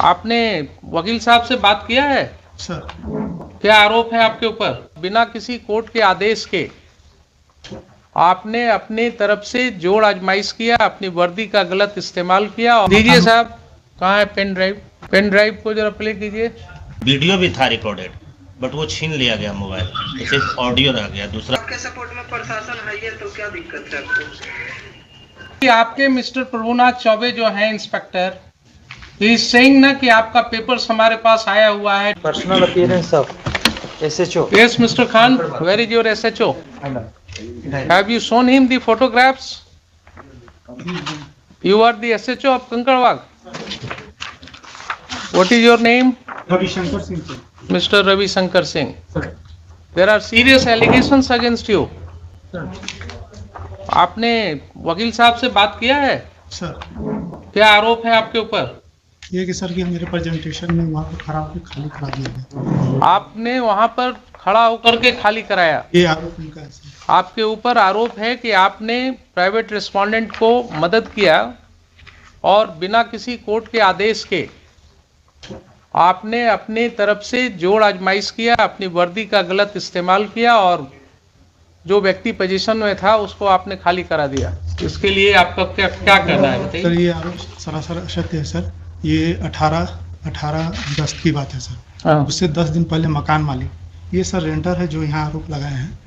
आपने वकील साहब से बात किया है सर? क्या आरोप है आपके ऊपर? बिना किसी कोर्ट के आदेश के आपने अपनी तरफ से जोड़ आजमाइश किया, अपनी वर्दी का गलत इस्तेमाल किया। दीजिए साहब, कहाँ है पेन ड्राइव? पेन ड्राइव को जरा प्ले कीजिए। वीडियो भी था रिकॉर्डेड, बट वो छीन लिया गया मोबाइल, सिर्फ ऑडियो रह गया। दूसरा, आपके सपोर्ट में प्रशासन है, ये तो क्या दिक्कत है आपको? आपके मिस्टर प्रभुनाथ चौबे जो है इंस्पेक्टर, ही इज सेइंग ना कि आपका पेपर्स हमारे पास आया हुआ है। Personal appearance of SHO. Yes, Mr. Khan, where is your SHO? Have you shown him the photographs? You are the SHO of Kankarwag. What is your name? Ravi Shankar Singh. Mr. Ravi Shankar Singh. Sir. There are serious allegations against you. Sir. आपने वकील साहब से बात किया है? Sir, क्या आरोप है आपके ऊपर? ये कि सर कि मेरे प्रेजेंटेशन में वहाँ पर खड़ा होकर खाली करा दिया गया। आपने वहां पर खड़ा होकर के खाली कराया। ये आरोप उनका है सर। आपके ऊपर आरोप है कि आपने प्राइवेट रिस्पोंडेंट को मदद किया और बिना किसी कोर्ट के आदेश के आपने अपनी तरफ से जोड़ आजमाइश किया, अपनी वर्दी का गलत इस्तेमाल किया और जो व्यक्ति पोजीशन में था उसको आपने खाली करा दिया। इसके लिए आपका क्या कहना है बताइए? सर, ये आरोप सरासर असत्य है सर। ये 18/10 की बात है सर। उससे 10 दिन पहले मकान मालिक, ये सर रेंटर है जो यहाँ आरोप लगाए हैं,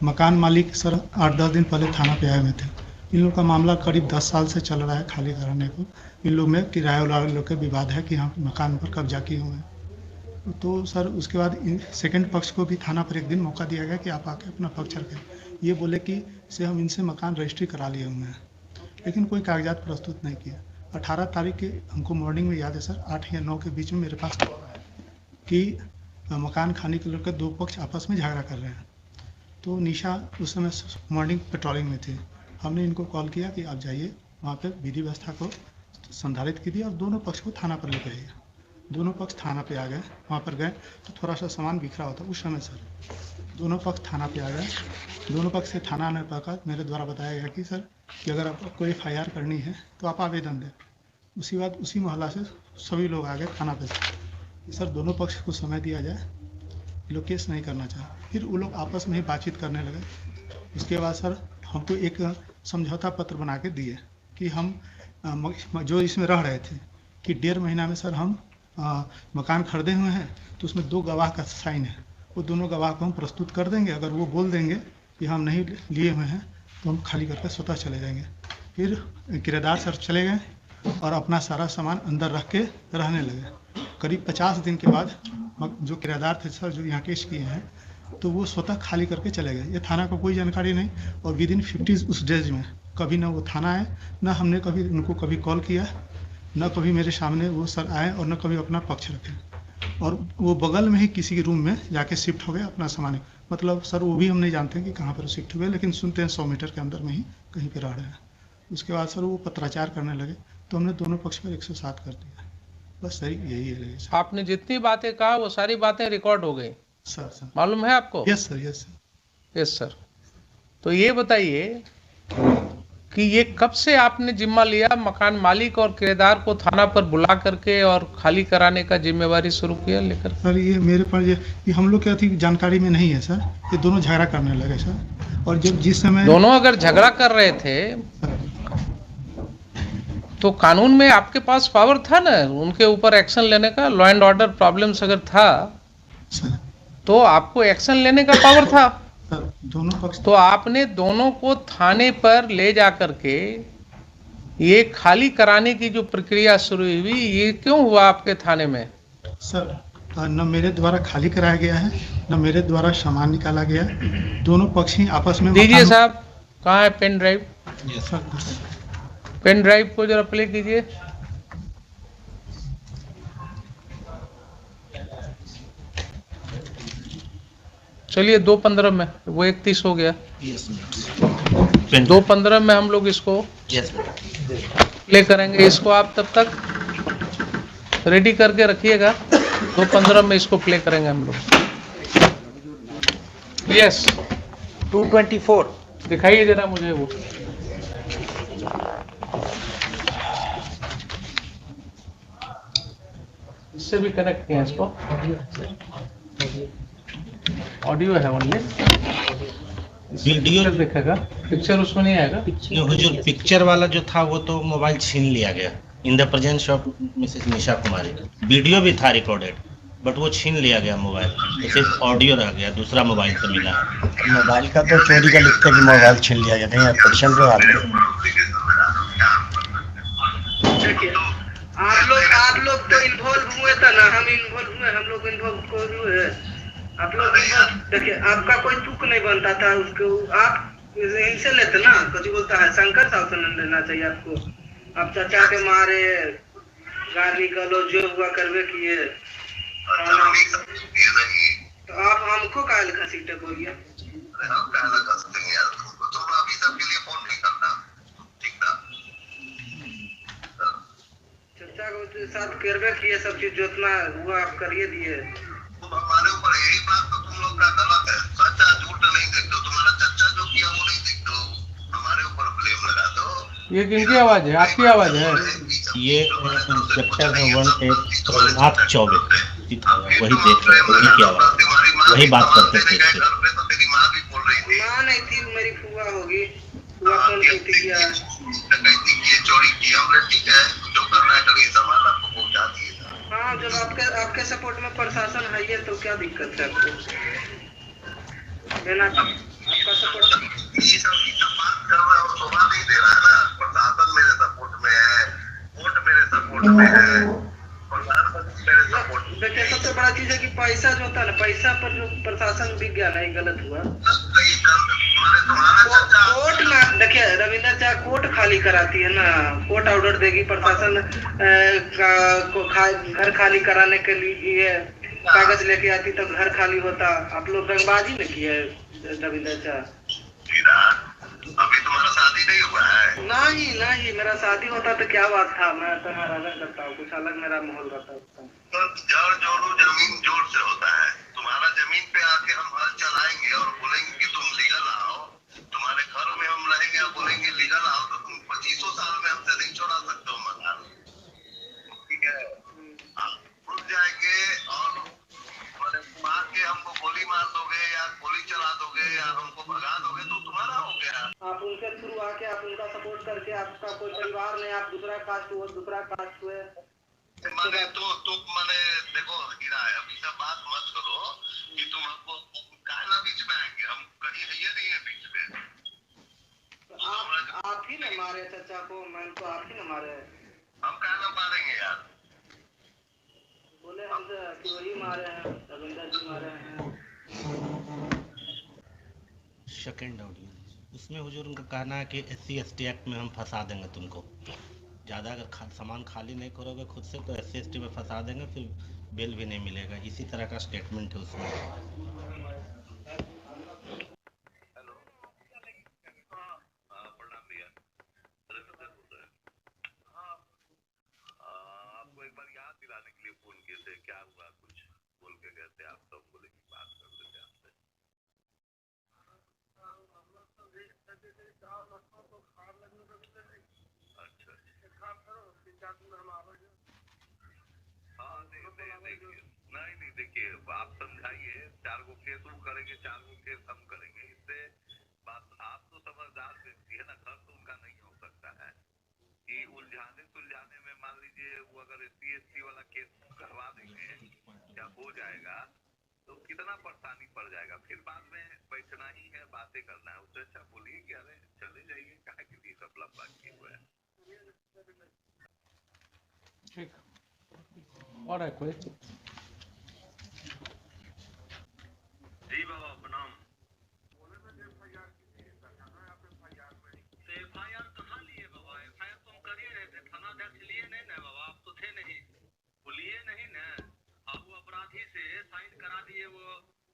मकान मालिक सर 8-10 दिन पहले थाना पे आए हुए थे। इन लोग का मामला करीब 10 साल से चल रहा है खाली कराने को। इन लोग में किराए वाले लोग के विवाद है कि यहाँ मकान पर कब्जा किए हुए हैं। तो सर उसके बाद सेकंड पक्ष को भी थाना पर एक दिन मौका दिया गया कि आप आके अपना पक्ष रखें। ये बोले कि से हम इनसे मकान रजिस्ट्री करा लिए हुए हैं, लेकिन कोई कागजात प्रस्तुत नहीं किया। 18 तारीख के हमको मॉर्निंग में याद है सर, 8 या 9 के बीच में मेरे पास कॉल आया कि मकान खाने के लेकर 2 पक्ष आपस में झगड़ा कर रहे हैं। तो निशा उस समय मॉर्निंग पेट्रोलिंग में थे। हमने इनको कॉल किया कि आप जाइए वहाँ पे विधि व्यवस्था को संधारित कीजिए और दोनों पक्ष को थाना पर लेकर आइए। दोनों पक्ष थाना पे आ गए। वहाँ पर गए तो थोड़ा सा सामान बिखरा होता उस समय सर दोनों पक्ष थाना पे आ गए। दोनों पक्ष से थाना आने पर मेरे द्वारा बताया गया कि सर कि अगर आपको FIR करनी है तो आप आवेदन दें। उसी बाद उसी मोहल्ला से सभी लोग आ गए थाना पे सर दोनों पक्ष को समय दिया जाए, ये लोग केस नहीं करना चाहे। फिर वो लोग आपस में ही बातचीत करने लगे। उसके बाद सर हमको एक समझौता पत्र बना के दिए कि हम जो इसमें रह रहे थे कि 1.5 महीना में सर हम मकान खरीदे हुए हैं, तो उसमें 2 गवाह का साइन है। वो दोनों गवाह को हम प्रस्तुत कर देंगे। अगर वो बोल देंगे कि हम नहीं लिए हुए हैं तो हम खाली करके स्वतः चले जाएंगे। फिर किराएदार सर चले गए और अपना सारा सामान अंदर रख के रहने लगे। करीब 50 दिन के बाद जो किराएदार थे सर जो यहाँ केस किए हैं, तो वो स्वतः खाली करके चले गए। ये थाना को कोई जानकारी नहीं और विदिन 50 उस डेज में कभी ना वो थाना आए, ना हमने कभी उनको कभी कॉल किया, न कभी मेरे सामने वो सर आए और न कभी अपना पक्ष रखे। और वो बगल में ही किसी रूम में जाके शिफ्ट हो गए अपना सामान। मतलब सर वो भी हम नहीं जानते कि कहाँ पर शिफ्ट हुए, लेकिन सुनते हैं 100 मीटर के अंदर में ही कहीं पर रह रहे हैं। उसके बाद सर वो पत्राचार करने लगे तो हमने दोनों पक्ष पर 107 कर दिया। बस सर यही है सर। आपने जितनी बातें कहा वो सारी बातें रिकॉर्ड हो गई सर मालूम है आपको? Yes sir, yes sir. Yes sir. तो ये बताइए कि ये कब से आपने जिम्मा लिया मकान मालिक और किराएदार को थाना पर बुला करके और खाली कराने का जिम्मेवारी शुरू किया लेकर? सर ये मेरे पास ये हम लोग क्या थी जानकारी में नहीं है सर। ये दोनों झगड़ा करने लगे सर। और जब जिस समय दोनों अगर झगड़ा कर रहे थे तो कानून में आपके पास पावर था ना उनके ऊपर एक्शन लेने का। लॉ एंड ऑर्डर प्रॉब्लम्स अगर था सर तो आपको एक्शन लेने का पावर था। दोनों पक्ष तो आपने दोनों को थाने पर ले जा करके ये खाली कराने की जो प्रक्रिया शुरू हुई, ये क्यों हुआ आपके थाने में? सर न मेरे द्वारा खाली कराया गया है, न मेरे द्वारा सामान निकाला गया है। दोनों पक्ष ही आपस में। दीजिए साहब, कहाँ है pen drive? Sir pen drive को जरा प्ले कीजिए। चलिए 2:15 में, वो 31 हो गया। 2:15 में हम लोग इसको प्ले करेंगे। इसको आप तब तक रेडी करके रखिएगा। 2:15 में इसको प्ले करेंगे हम लोग। यस 224 दिखाइए जरा मुझे वो। इससे भी कनेक्ट किया इसको, ऑडियो है सर, ऑडियो है ओनली, वीडियो पिक्चर दिखेगा, पिक्चर उसमें नहीं आएगा। ये हुजूर पिक्चर वाला जो था वो तो मोबाइल छीन लिया गया in the presence of Mrs Nisha Kumari. Video भी था रिकॉर्डेड बट वो छीन लिया गया मोबाइल, तो सिर्फ ऑडियो रह गया, दूसरा मोबाइल से मिला। मोबाइल का तो चोरी का लिखते कि मोबाइल छीन लिया गया, कहीं एप्लीकेशन पे डाल दो। देखिए आप लोग तो इन्वॉल्व हुए था ना, हम इन्वॉल्व हुए, हम लोग इन्वॉल्व हुए, आप लोग देखिए आपका कोई तुक नहीं बनता था उसको, आप इनसे लेते ना, कभी बोलता है शंकर साहब से लेना चाहिए आपको, आप चाचा के मारे गाली गलौज जो हुआ करवे किए, तो आप हमको काहे घसीटे बोलिए। चचा के साथ करवे किए सब चीज, जितना हुआ आप करिए दिए। हमारे ऊपर यही बात तो तुम लोग का गलत है, सच्चा झूठ नहीं देखते हो, तुम्हारा चच्चा जो किया वो नहीं देखते हो, हमारे ऊपर ब्लेम लगा दो। ये किनकी आवाज है? आपकी आवाज है? ये इंस्पेक्टर है 1 चौबे वही देख रहे, वही की आवाज, वही बात करते थे। घर पे तो तेरी माँ भी बोल रही थी, माँ नहीं थी, मेरी फुआ होगी, फुआ फोन की किया, डकैती की, चोरी की, हमने ठीक है जो करना है करिए, सामान आपको पहुंचा दिए। हाँ जब आपके सपोर्ट में प्रशासन है ये, तो क्या दिक्कत है आपको लेना, आपका सपोर्ट। ये सब बात कर रहा है और शोभा नहीं दे रहा है ना, प्रशासन मेरे सपोर्ट में है, कोर्ट मेरे सपोर्ट में है, प्रधानमंत्री मेरे सपोर्ट में। देखिए सबसे बड़ा चीज है कि पैसा जो होता है ना, पैसा पर जो प्रशासन बिक गया ना, ये गलत हुआ। कोर्ट में देखिए रविंदर चाहे कोर्ट खाली कराती है ना, कोर्ट ऑर्डर देगी, प्रशासन घर खाली कराने के लिए कागज लेके आती तो घर खाली होता। आप लोग रंगबाजी में किए रविंदर चाह। अभी तुम्हारा शादी नहीं हुआ है? नहीं मेरा शादी होता तो क्या बात था, मैं तो राजा करता हूँ, कुछ अलग मेरा माहौल रहता है। तो जड़ जोड़ो जमीन जोड़ से होता है, तुम्हारा जमीन पे आके हम हल चलाएंगे और बोलेंगे कि तुम लीगल आओ, तुम्हारे घर में हम रहेंगे और बोलेंगे लीगल आओ, तो तुम 25 साल में हमसे नहीं छोड़ा सकते हो मकान, ठीक है? आप रुक जाएंगे और मार के हमको गोली मार दोगे या गोली चला दोगे या हमको भगा दोगे तो तुम्हारा हो गया। आप उनके थ्रू आके आप उनका सपोर्ट करके, आपका कोई परिवार नहीं, आप दूसरा कास्ट हुए, दूसरा कास्ट हुए, मैंने मैंने देखो हीरा है, अभी सब बात मत करो कि तुम हमको कहना बीच में आएंगे, हम कहीं ये नहीं है बीच में। तो आप ही न मारे चचा को, मैम तो आप ही न मारे, हम कहना मारेंगे यार, बोले हमसे कि वही मारे हैं, रविंदर जी मारे हैं। सेकेंड ऑडियो उसमें हुजूर उनका कहना है कि SC ST एक्ट में हम फंसा देंगे तुमको, ज़्यादा अगर सामान खाली नहीं करोगे खुद से तो SC ST में फंसा देंगे, फिर बेल भी नहीं मिलेगा, इसी तरह का स्टेटमेंट है उसमें। प्रणाम भैया, आपको एक बार याद दिलाने के लिए फोन किए थे, क्या हुआ कुछ बोल के गए थे आप, तो बोले की बात कर लेते आपसे। हाँ नहीं देखिए आप समझाइए, 4 गो केस वो करेंगे, 4 गो केस हम करेंगे, इससे बात, आप तो समझदार व्यक्ति है ना, घर तो उनका नहीं हो सकता है कि सुलझाने में मान लीजिए वो अगर SC ST वाला केस करवा देंगे क्या हो जाएगा तो कितना परेशानी पड़ जाएगा, फिर बाद में बैठना ही है, बातें करना है, उससे अच्छा बोलिए कि अरे चले जाइए, काहे के लिए सब लफड़ा किए हुए हैं। ठीक और है कोई? जी बाबा प्रणाम। FIR कहाँ लिए बाबा? FIR तो हम कर ही रहे थे, थाना अध्यक्ष लिए नहीं ना बाबा, आप तो थे नहीं, वो लिए नहीं ना, अब वो अपराधी से साइन करा दिए, वो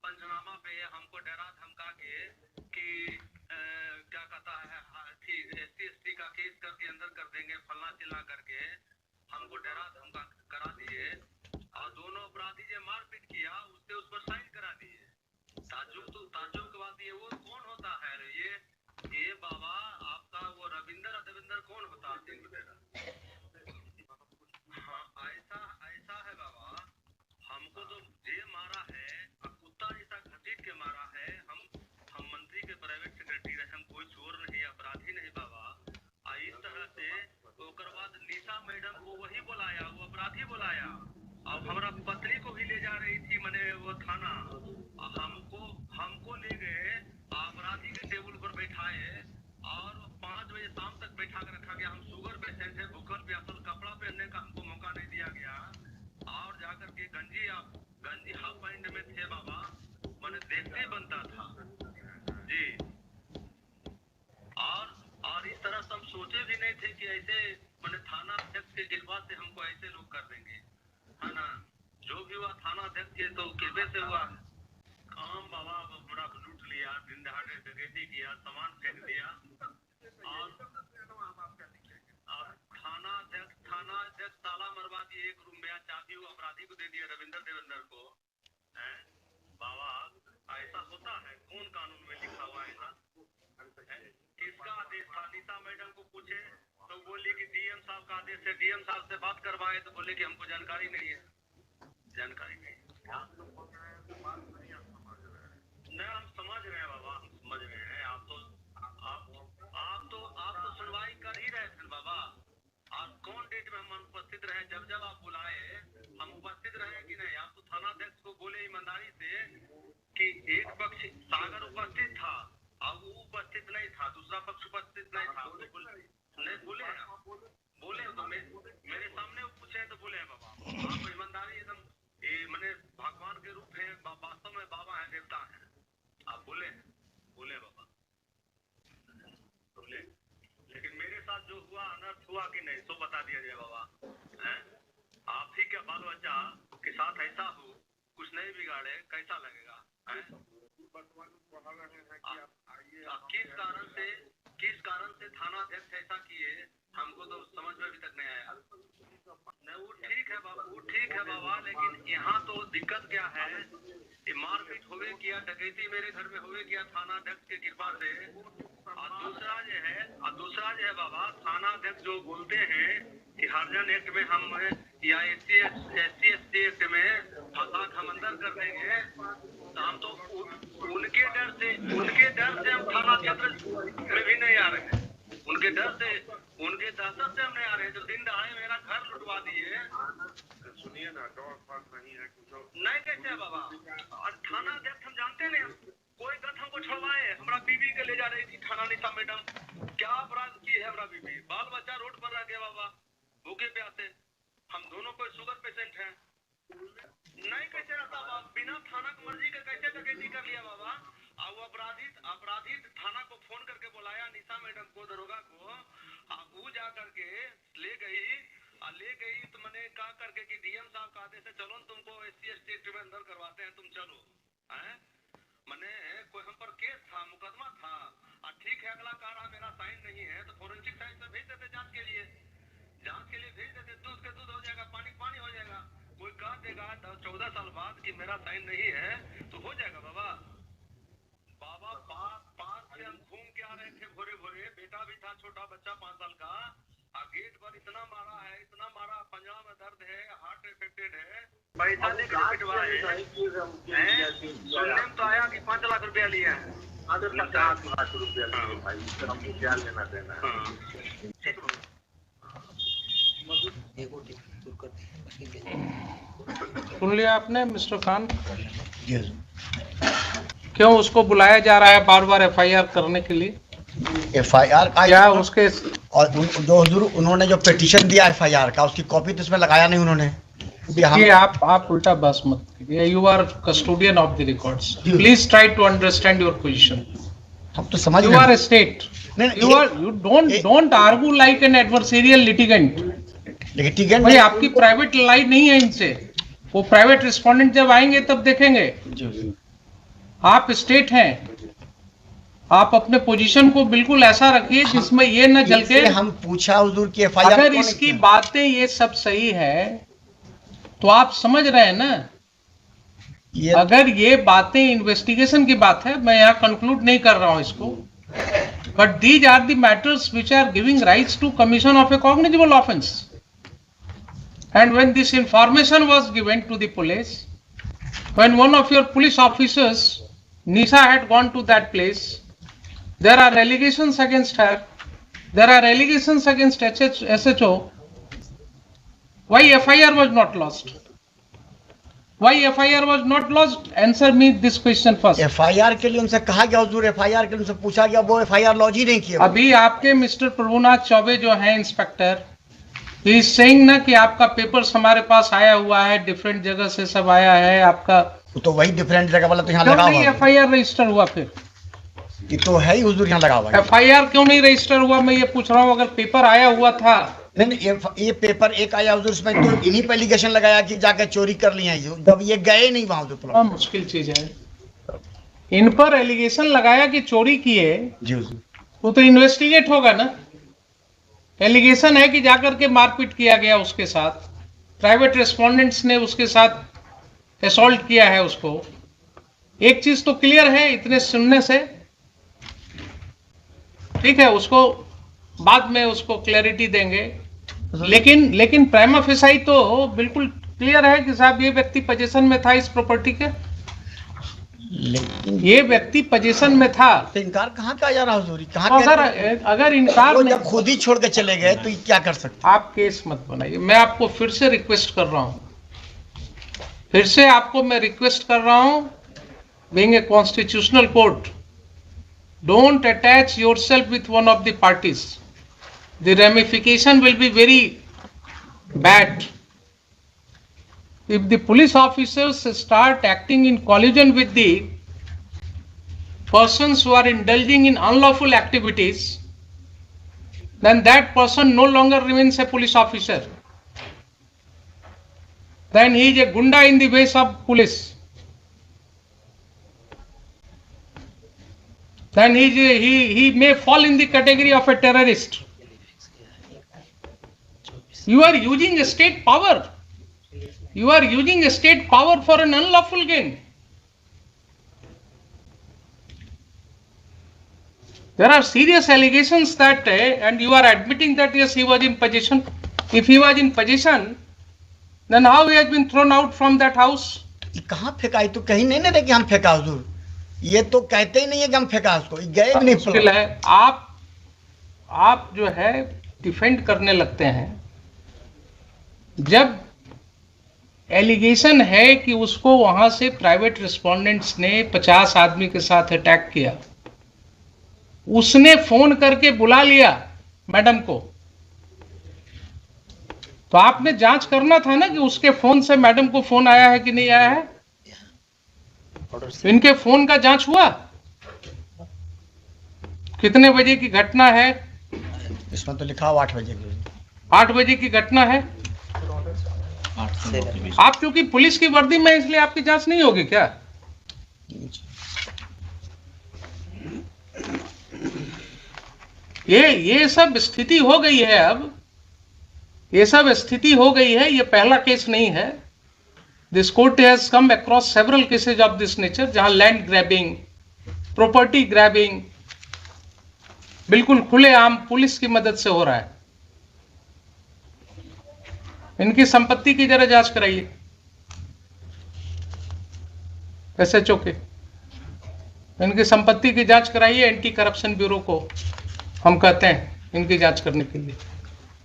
पंचनामा पे हमको डरा धमका के कि क्या कहता है SC ST का केस करके अंदर कर देंगे, फलना चिल्ला करके हमको डरा धमका करा दिए, और दोनों अपराधी जो मारपीट किया उससे उस पर साइन करा दिए। ताज्जुब की बात ये, वो कौन होता है ये बाबा आपका वो रविंदर कौन होता है? हाँ ऐसा है बाबा, कि हम शुगर पेशेंट है, भूखल प्यासल, कपड़ा पहनने का हमको मौका नहीं दिया गया, और जाकर के गंजी हाफ पैंट में थे बाबा, मैंने देखते बनता था जी। और इस तरह से हम सोचे भी नहीं थे कि ऐसे मैंने थाना अध्यक्ष के कृपा से हमको ऐसे लोग कर देंगे, है ना। जो भी हुआ थाना अध्यक्ष के तो कृपे से हुआ। काम बाबा बड़ा लूट लिया, दिन दहाड़े डकैती किया, सामान फेंक दिया, और थाना अध्यक्ष ताला मरवा दिए, एक रूम में चाबी वो अपराधी को दे दिया, रविंदर देवेंद्र को। बाबा ऐसा होता है? कौन कानून में लिखा हुआ है? किसका आदेश था? नीता मैडम को पूछे तो बोली कि डीएम साहब का आदेश है। डीएम साहब से बात करवाए तो बोले कि हमको जानकारी नहीं है। जानकारी नहीं, नहीं हम समझ रहे हैं बाबा, हम समझ रहे हैं। आप तो सुनवाई कर ही रहे थे बाबा। और कौन डेट में हम अनुपस्थित रहे? जब आप बुलाए हम उपस्थित रहे कि नहीं? आप तो थाना अध्यक्ष को बोले ईमानदारी से कि एक पक्ष सागर उपस्थित था और वो उपस्थित नहीं था, दूसरा पक्ष उपस्थित नहीं था, तो नहीं बोले हैं? बोले तो मेरे सामने पूछे तो बोले हैं बाबा। आप ईमानदारी एकदम मैंने भगवान के रूप है, वास्तव में बाबा है, देवता है। आप बोले बाबा, बोले। लेकिन मेरे साथ जो हुआ अनर्थ हुआ कि नहीं, सो बता दिया जाए बाबा। आप ही के बाल बच्चा के साथ ऐसा हो, कुछ नहीं बिगाड़े, कैसा लगेगा? किस कारण से थाना अध्यक्ष ऐसा किए, हमको तो समझ में अभी तक नहीं आया। नहीं वो ठीक है बाबा, लेकिन यहाँ तो दिक्कत क्या है, ये मारपीट होवे किया, डकैती मेरे घर में होवे किया थाना अध्यक्ष की कृपा से। और दूसरा जो है बाबा, थाना अध्यक्ष जो बोलते हैं कि हरिजन एक्ट में हम या SC ST एक्ट में फंसा हम अंदर कर देंगे, तो हम तो उनके डर से हम थाना क्षेत्र में भी नहीं आ रहे हैं। उनके दहशत से हम नहीं आ रहे हैं। जो दिन दहाड़े मेरा घर लुटवा दिए, सुनिए ना, नहीं कैसे है बाबा। और थाना अध्यक्ष हम जानते नहीं, कोई गत हमको छोड़वाए, हमारा बीबी के ले जा रही थी थाना नीता मैडम। क्या अपराध की है हमारा बीबी? बाल बच्चा रोड पर रह गया बाबा, भूखे प्यासे। हम दोनों कोई शुगर पेशेंट हैं। नहीं कैसे रहता बाबा, बिना थाना की मर्जी के कैसे डकैती कर लिया बाबा। और वो अपराधी थाना को फोन करके बुलाया, नीता मैडम को, दरोगा को, वो जा करके ले गई तो मैंने कहा करके कि डीएम साहब का आदेश है, चलो तुमको SC ST एक्ट में अंदर करवाते हैं, तुम चलो। मैंने कोई हम पर केस था, मुकदमा था, और ठीक है अगला कह रहा मेरा साइन नहीं है, तो फोरेंसिक साइंस में भेज देते जांच के लिए भेज देते। दूध के दूध हो जाएगा, पानी पानी हो जाएगा। कोई कह देगा 14 साल बाद कि मेरा साइन नहीं है, तो हो जाएगा बाबा। पार्क से हम घूम के आ रहे थे भोरे, बेटा भी था, छोटा बच्चा 5 साल का। गेट पर इतना मारा, पंजा में दर्द है, हार्ट अफेक्टेड है, पैसा लेकर पिटवा है। सुनने में तो आया कि 5 लाख रुपया लिया है। 5 लाख रुपया लिए भाई, हमको क्या लेना देना है? सुन लिया आपने मिस्टर खान? क्यों उसको बुलाया जा रहा है बार बार FIR करने के लिए? FIR का क्या उसके और जो हुजूर उन्होंने जो पिटीशन दिया FIR का, उसकी कॉपी तो इसमें लगाया नहीं उन्होंने। ये आप उल्टा बस मत कीजिए। You are custodian of the records, please try to understand your position. हम तो समझ you are a state, you don't argue like an adversarial litigant. भाई आपकी प्राइवेट लाइन नहीं है इनसे, वो प्राइवेट रिस्पोंडेंट जब आएंगे तब देखेंगे। आप स्टेट हैं, आप अपने पोजीशन को बिल्कुल ऐसा रखिए जिसमें ये न जल के। हम पूछा हुजूर की FIR अगर इसकी बातें ये सब सही है तो आप समझ रहे हैं ना, अगर ये बातें इन्वेस्टिगेशन की बात है, मैं यहाँ कंक्लूड नहीं कर रहा हूँ इसको, but these are the matters which are giving rights to commission of a cognizable offence. And when this information was given to the police, when one of your police officers, Nisa, had gone to that place, there are allegations against her, there are allegations against SHO. Why FIR was not lost? Why FIR was not lodged? Answer me this question first. FIR के लिए उनसे कहा गया हुजूर, FIR के लिए उनसे पूछा गया, वो FIR लॉन्च ही नहीं किया। अभी आपके मिस्टर प्रभुनाथ चौबे जो हैं इंस्पेक्टर, ही इज सेइंग ना कि आपका पेपर्स हमारे पास आया हुआ है, डिफरेंट जगह से सब आया है आपका, तो वही डिफरेंट जगह वाला तो यहाँ क्यों लगा नहीं हुआ है। FIR रजिस्टर हुआ? फिर ये तो है ही हुजूर, यहाँ लगा हुआ है। FIR क्यों नहीं रजिस्टर हुआ? मैं ये पूछ रहा हूँ। अगर पेपर आया हुआ था, नहीं ये पेपर एक आया हुजूर, इसमें तो इन्हीं पे एलिगेशन लगाया कि जाके चोरी कर लिया है, जब ये गए नहीं वहां हुजूर। बड़ा मुश्किल चीज है। इन पर एलिगेशन लगाया कि चोरी किए, जी हुजूर। वो तो इन्वेस्टिगेट होगा ना। एलिगेशन है कि जाकर के मारपीट किया गया उसके साथ, प्राइवेट रेस्पोंडेंट्स ने उसके साथ असॉल्ट किया है उसको। एक चीज तो क्लियर है इतने सुनने से, ठीक है, उसको बाद में उसको क्लैरिटी देंगे, लेकिन प्राइमा फेसाई तो बिल्कुल क्लियर है कि साहब ये व्यक्ति पोजीशन में था इस प्रॉपर्टी के, लेकिन ये व्यक्ति पोजीशन में था। तो इनकार कहाँ का जा रहा हुजूर, कहाँ अगर इनकार नहीं, जब खुद ही छोड़ के चले गए तो ये क्या कर सकते? आप केस मत बनाइए। मैं आपको फिर से रिक्वेस्ट कर रहा हूं, फिर से आपको मैं रिक्वेस्ट कर रहा हूं, being a constitutional court, don't attach yourself with one of the parties. The ramification will be very bad. If the police officers start acting in collusion with the persons who are indulging in unlawful activities, then that person no longer remains a police officer. Then he is a gunda in the ways of police. Then he may fall in the category of a terrorist. You are using a state power. You are using a state power for an unlawful gain. There are serious allegations that, and you are admitting that yes, he was in possession. If he was in possession, then how he has been thrown out from that house? कहाँ फेंका? ये तो कहीं नहीं ना रहे कि हम फेंका हुजूर, ये तो कहते ही नहीं है कि हम फेंका उसको, ये गए भी नहीं। मुश्किल है। आप जो है डिफेंड करने लगते हैं जब एलिगेशन है कि उसको वहां से प्राइवेट रिस्पोंडेंट्स ने 50 आदमी के साथ अटैक किया, उसने फोन करके बुला लिया मैडम को, तो आपने जांच करना था ना कि उसके फोन से मैडम को फोन आया है कि नहीं आया है। इनके फोन का जांच हुआ? कितने बजे की घटना है? इसमें तो लिखा हुआ 8 बजे की। 8 बजे की घटना है। आप क्योंकि पुलिस की वर्दी में, इसलिए आपकी जांच नहीं होगी क्या? ये सब स्थिति हो गई है। अब ये सब स्थिति हो गई है। ये पहला केस नहीं है। This court has come across several cases of this nature, जहां लैंड ग्रैबिंग, प्रॉपर्टी ग्रैबिंग बिल्कुल खुलेआम पुलिस की मदद से हो रहा है। इनकी संपत्ति की जरा जांच कराइए SHO के, इनकी संपत्ति की जांच कराइए। एंटी करप्शन ब्यूरो को हम कहते हैं इनकी जांच करने के लिए।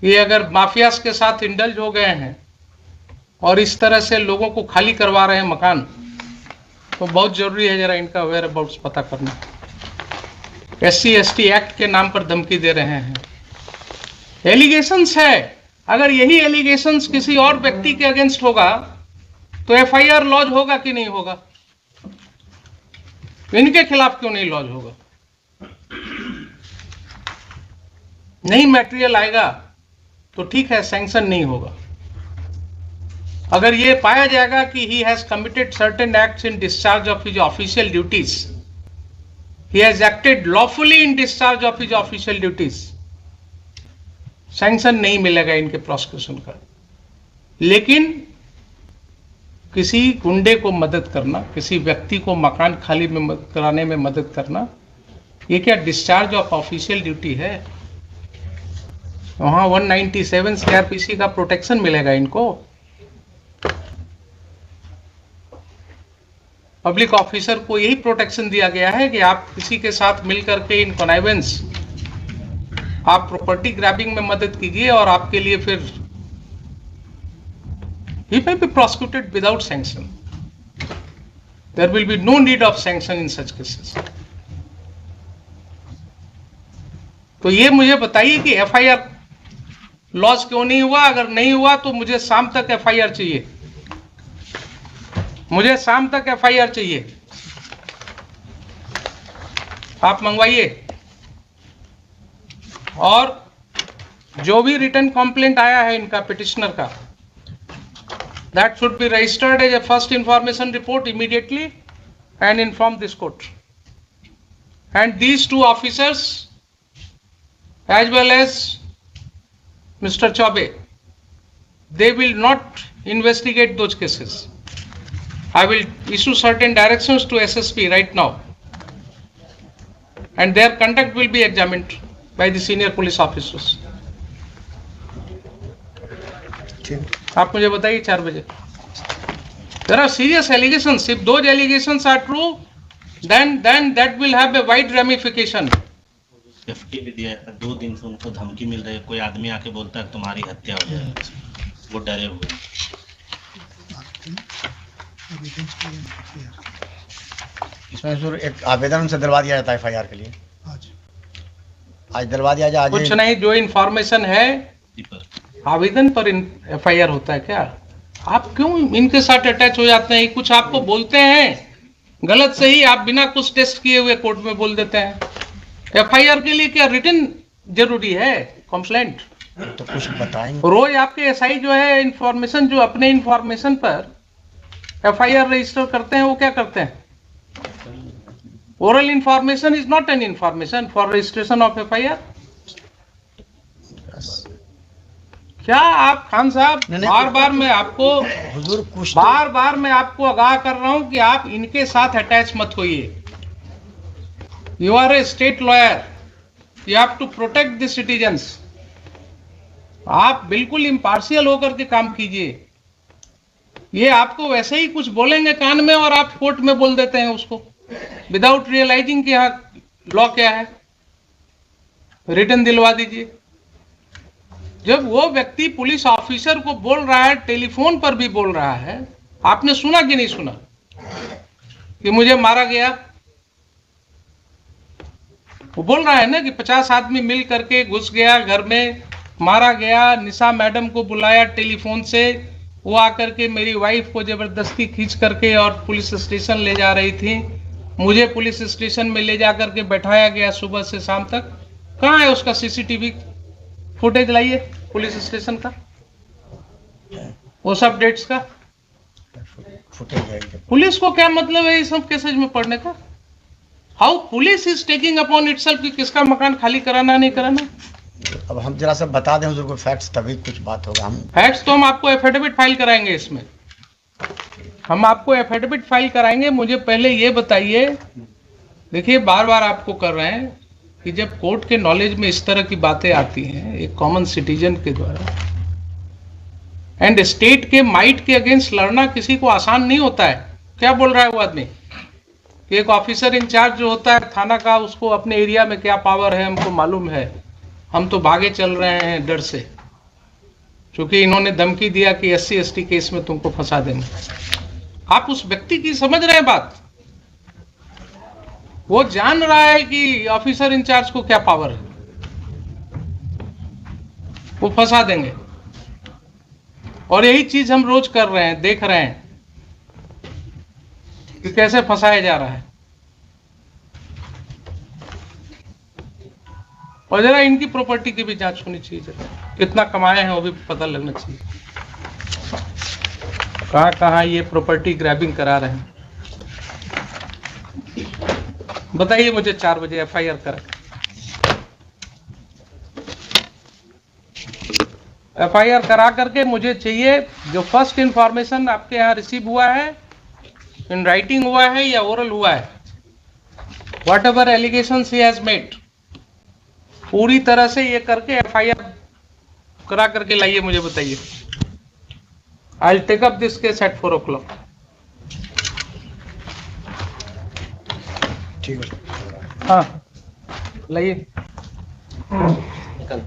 ये अगर माफियास के साथ इंडल्ज हो गए हैं और इस तरह से लोगों को खाली करवा रहे हैं मकान, तो बहुत जरूरी है जरा इनका वेयर अबाउट्स पता करना। SC/ST एक्ट के नाम पर धमकी दे रहे हैं। एलिगेशंस है, अगर यही एलिगेशंस किसी और व्यक्ति के अगेंस्ट होगा तो FIR लॉज होगा कि नहीं होगा? इनके खिलाफ क्यों नहीं लॉज होगा? नहीं मटेरियल आएगा तो ठीक है, सैंक्शन नहीं होगा। अगर ये पाया जाएगा कि he has committed certain acts in discharge of his official duties, he has acted lawfully in discharge of his official duties, sanction नहीं मिलेगा इनके प्रोसिक्यूशन का। लेकिन किसी गुंडे को मदद करना, किसी व्यक्ति को मकान खाली में कराने में मदद करना, ये क्या डिस्चार्ज ऑफ ऑफिशियल ड्यूटी है? वहां 197 CRPC का प्रोटेक्शन मिलेगा इनको। पब्लिक ऑफिसर को यही प्रोटेक्शन दिया गया है कि आप किसी के साथ मिलकर के इन कॉनाइवेंस, आप प्रॉपर्टी ग्रैबिंग में मदद कीजिए और आपके लिए फिर he may be prosecuted without sanction। There will be no need of sanction in such cases. तो ये मुझे बताइए कि FIR लॉस क्यों नहीं हुआ? अगर नहीं हुआ तो मुझे शाम तक FIR चाहिए, मुझे शाम तक FIR चाहिए, आप मंगवाइए। और जो भी रिटर्न कंप्लेंट आया है इनका पिटिशनर का, that should be registered as a first information report immediately and inform this court. And these two officers as well as Mr. Chaube, they will not investigate those cases. I will issue certain directions to SSP right now, and their conduct will be examined by the senior police officers. आप मुझे बताइए 4 बजे। There are serious allegations. If those allegations are true, then that will have a wide ramification. Safety भी दिया है, 2 दिन से उनको धमकी मिल रही है, कोई आदमी आके बोलता है तुम्हारी हत्या हो जाएगी, वो डरे हुए। इसमें जरूर एक आवेदन उनसे दिलवा दिया जाता है FIR के लिए, आज दिलवा दिया जाए। कुछ नहीं, जो इन्फॉर्मेशन है आवेदन पर FIR होता है क्या? आप क्यों इनके साथ अटैच हो जाते हैं? कुछ आपको बोलते हैं गलत सही, आप बिना कुछ टेस्ट किए हुए कोर्ट में बोल देते हैं। FIR के लिए क्या रिटन जरूरी है? कंप्लेंट तो कुछ बताएंगे। रोज आपके SI जो है इंफॉर्मेशन, जो अपने इंफॉर्मेशन पर FIR रजिस्टर करते हैं, वो क्या करते हैं? Oral information is not an information for registration of FIR। क्या आप खान साहब, बार बार मैं आपको हुजूर कुछ बार मैं आपको आगाह कर रहा हूं कि आप इनके साथ अटैच मत होइए। You are a state lawyer, you have to protect the citizens. आप बिल्कुल इम्पार्शियल होकर के काम कीजिए। ये आपको वैसे ही कुछ बोलेंगे कान में और आप कोर्ट में बोल देते हैं उसको, विदाउट रियलाइजिंग कि यहाँ लॉ क्या है। रिटर्न दिलवा दीजिए। जब वो व्यक्ति पुलिस ऑफिसर को बोल रहा है, टेलीफोन पर भी बोल रहा है, आपने सुना कि नहीं सुना कि मुझे मारा गया? वो बोल रहा है ना कि 50 आदमी मिल करके घुस गया घर में, मारा गया। निशा मैडम को बुलाया टेलीफोन से, वो आकर के मेरी वाइफ को जबरदस्ती खींच करके और पुलिस स्टेशन ले जा रही थी। मुझे पुलिस स्टेशन में ले जा करके बैठाया गया सुबह से शाम तक। कहाँ है उसका CCTV फुटेज? लाइए पुलिस स्टेशन का, वो सब डेट्स का फुटेज। पुलिस को क्या मतलब है इस सब केसेज में पढ़ने का? How police is taking upon itself कि किसका मकान खाली कराना नहीं कराना। अब हम जरा सा बता दें हुजूर को फैक्ट्स, तभी कुछ बात होगा। हम फैक्ट्स तो हम आपको एफिडेविट फाइल कराएंगे, इसमें हम आपको एफिडेविट फाइल कराएंगे। मुझे पहले ये बताइए, देखिए बार बार आपको कर रहे हैं कि जब कोर्ट के नॉलेज में इस तरह की बातें आती हैं एक कॉमन सिटीजन के द्वारा, एंड स्टेट के माइट के अगेंस्ट लड़ना किसी को आसान नहीं होता है। क्या बोल रहा है वो आदमी कि एक ऑफिसर इंचार्ज जो होता है थाना का, उसको अपने एरिया में क्या पावर है हमको मालूम है, हम तो भागे चल रहे हैं डर से, क्योंकि इन्होंने धमकी दिया कि SC ST केस में तुमको फंसा देंगे। आप उस व्यक्ति की समझ रहे हैं बात? वो जान रहा है कि ऑफिसर इंचार्ज को क्या पावर है, वो फंसा देंगे। और यही चीज हम रोज कर रहे हैं, देख रहे हैं कि कैसे फंसाया जा रहा है। और जरा इनकी प्रॉपर्टी की भी जांच होनी चाहिए, कितना कमाए हैं वो भी पता लगना चाहिए, कहां कहां ये प्रॉपर्टी ग्रैबिंग करा रहे हैं। बताइए मुझे 4 बजे FIR करा। FIR करा करके मुझे चाहिए जो फर्स्ट इंफॉर्मेशन आपके यहाँ रिसीव हुआ है, इन राइटिंग हुआ है या ओरल हुआ है, what ever allegations he has made, पूरी तरह से ये करके FIR करा करके लाइए, मुझे बताइए। I will take up this case at 4 o'clock। ठीक है, हाँ लाइए। निकल।